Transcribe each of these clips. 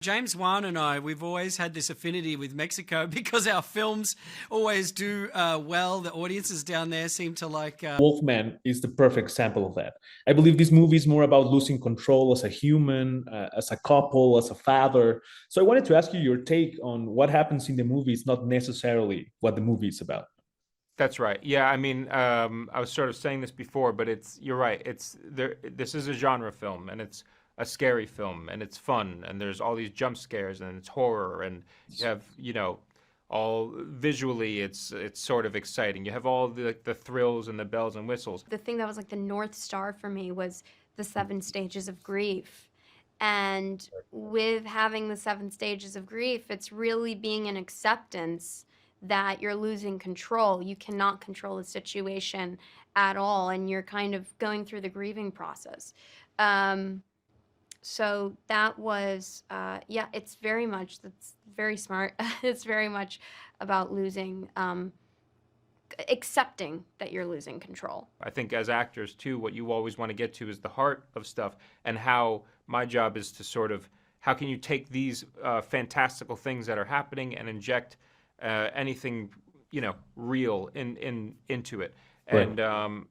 James Wan and I, we've always had this affinity with Mexico because our films always do well. The audiences down there seem to like... Wolfman is the perfect example of that. I believe this movie is more about losing control as a human, as a couple, as a father. So I wanted to ask you your take on what happens in the movie is not necessarily what the movie is about. That's right. Yeah, I mean, I was sort of saying this before, but you're right. It's there. This is a genre film, and it's a scary film, and it's fun, and there's all these jump scares, and it's horror, and you have, all visually, it's sort of exciting. You have all the thrills and the bells and whistles. The thing that was like the North Star for me was the 7 stages of grief. And with having the 7 stages of grief, it's really being an acceptance that you're losing control. You cannot control the situation at all, and you're kind of going through the grieving process. So that was, yeah, it's very much, that's very smart. It's very much about losing, accepting that you're losing control. I think as actors too, what you always want to get to is the heart of stuff, and how my job is to sort of, how can you take these fantastical things that are happening and inject anything, real into it. Right. And,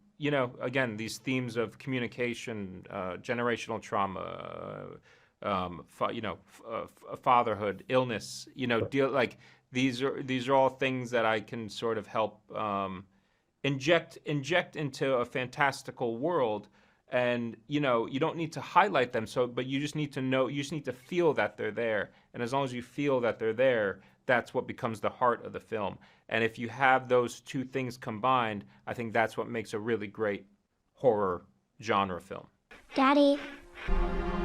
again, these themes of communication, generational trauma, fatherhood, illness, these are all things that I can sort of help inject into a fantastical world. And, you don't need to highlight them, but you just need to know, you just need to feel that they're there. And as long as you feel that they're there, that's what becomes the heart of the film. And if you have those two things combined, I think that's what makes a really great horror genre film. Daddy,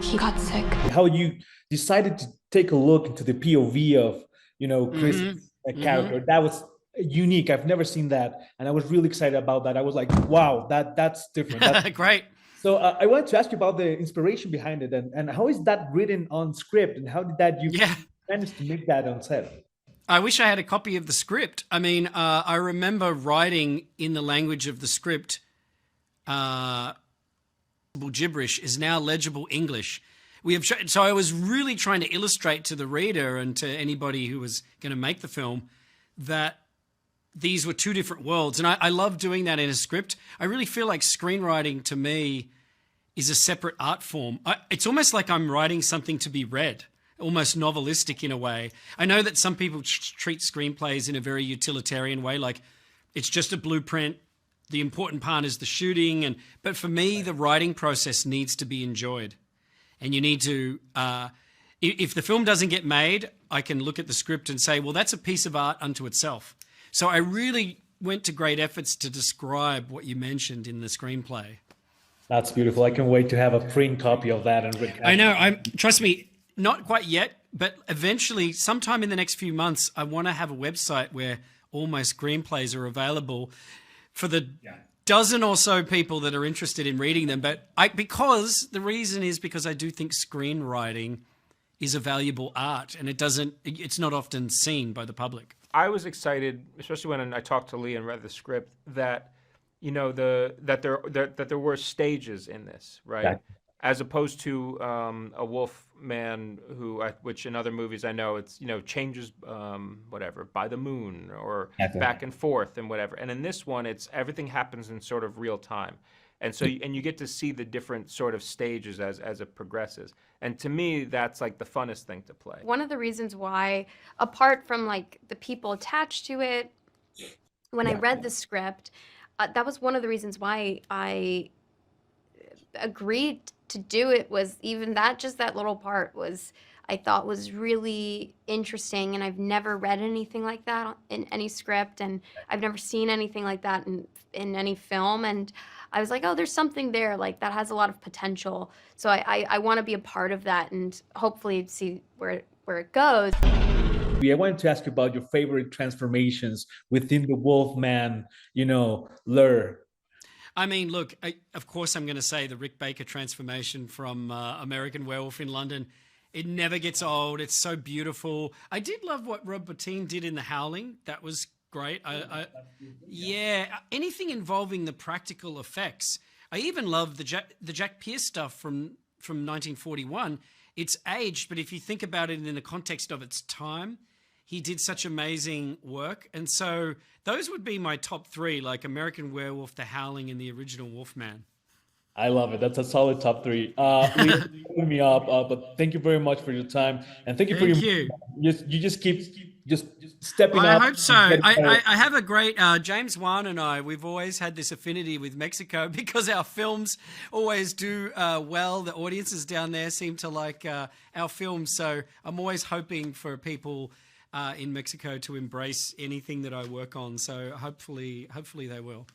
he got sick. How you decided to take a look into the POV of, Chris' character. That was unique. I've never seen that. And I was really excited about that. I was like, wow, that's different. That's Great. So I wanted to ask you about the inspiration behind it, and how is that written on script, and how did that you manage to make that on set? I wish I had a copy of the script. I mean, I remember writing in the language of the script, gibberish is now legible English. So I was really trying to illustrate to the reader and to anybody who was going to make the film that these were two different worlds. And I love doing that in a script. I really feel like screenwriting to me is a separate art form. It's almost like I'm writing something to be read, almost novelistic in a way. I know that some people treat screenplays in a very utilitarian way, like it's just a blueprint. The important part is the shooting. But for me, the writing process needs to be enjoyed. And you need to, if the film doesn't get made, I can look at the script and say, well, that's a piece of art unto itself. So I really went to great efforts to describe what you mentioned in the screenplay. That's beautiful. I can wait to have a print copy of that. I know. Trust me, not quite yet, but eventually, sometime in the next few months, I want to have a website where all my screenplays are available for the dozen or so people that are interested in reading them. But because the reason is because I do think screenwriting is a valuable art, and it's not often seen by the public. I was excited, especially when I talked to Leigh and read the script, that that there were stages in this, right? Yeah. As opposed to a wolf man which in other movies I know it's changes whatever by the moon or back and forth and whatever. And in this one, it's everything happens in sort of real time, and so you get to see the different sort of stages as it progresses. And to me, that's like the funnest thing to play. One of the reasons why, apart from like the people attached to it, when I read the script, that was one of the reasons why I agreed to do it, was even just that little part I thought was really interesting, and I've never read anything like that in any script, and I've never seen anything like that in any film, and I was like, oh, there's something there, like that has a lot of potential. So I want to be a part of that and hopefully see where it goes. I wanted to ask you about your favorite transformations within the Wolfman, lure. I mean, look, of course I'm going to say the Rick Baker transformation from American Werewolf in London. It never gets old. It's so beautiful. I did love what Rob Bottin did in The Howling. That was great. Anything involving the practical effects. I even love the Jack Pierce stuff from 1941. it's aged, but if you think about it in the context of its time, he did such amazing work. And so those would be my top three, like American Werewolf, The Howling, and the original Wolfman. I love it. That's a solid top three. Leigh, putting me up, but thank you very much for your time, and thank you for Thank your. you. You just keep just stepping I up. hope so. and getting better. I have a great James Wan and I. We've always had this affinity with Mexico because our films always do well. The audiences down there seem to like our films. So I'm always hoping for people in Mexico to embrace anything that I work on. So hopefully they will.